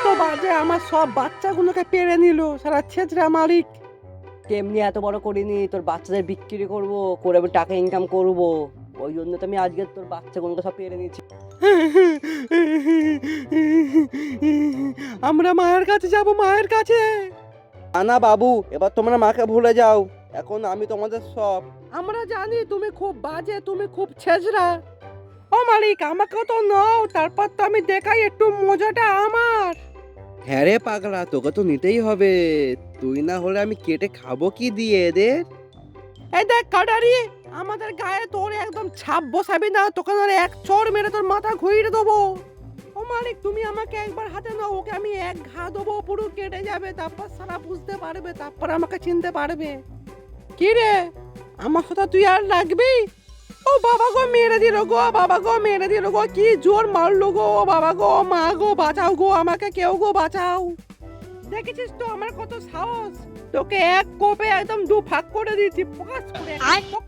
এত বাজে, আমার সব বাচ্চাগুলোকে পেরে নিল সারা ছেচরা মালিক। তেমনি এত বড় করিনি, তোর বাচ্চাদের বিক্রি করব, করে আমি টাকা ইনকাম করব, ওই জন্য তো আমি আজকে তোর বাচ্চাগুলোকে সব পেরে নিয়েছি। আমরা মায়ের কাছে যাব, মায়ের কাছে। না বাবু, এবার তোমরা মাকে ভুলে যাও, এখন আমি তোমাদের সব। আমরা জানি তুমি খুব বাজে, তুমি খুব ছেচরা। ও মালিক, আমাকেও তো নাও, তারপর তো আমি দেখাই একটু মজাটা আমার। হ্যাঁ রে পাগলা, তোকে তো নিতেই হবে, তুই না হলে আমি কেটে খাবো কি দিয়ে এদের? এই দেখ কাটারি, আমাদের গায়ে তোর একদম ছাপ বসাবি না, তোকে ধরে এক চড় মেরে তোর মাথা ঘুরিয়ে দেবো। ও মালিক, তুমি আমাকে একবার হাতে নাও, ওকে আমি এক ঘা দেবো, পুরো কেটে যাবে, তারপর সারা বুঝতে পারবে, তারপর আমাকে চিনতে পারবে। কি রে, আমার সাথে তুই আর লাগবি? ও বাবা গো, মেরে দিল গো, বাবা গো মেরে দিল গো, কি জোর মারলো গো, ও বাবা গো, মা গো বাঁচাও গো, আমাকে কেউ গো বাঁচাও। দেখেছিস তো আমার কত সাহস, তোকে এক কোপে একদম দু ভাগ করে দিয়েছি, ফোকাস করে একদম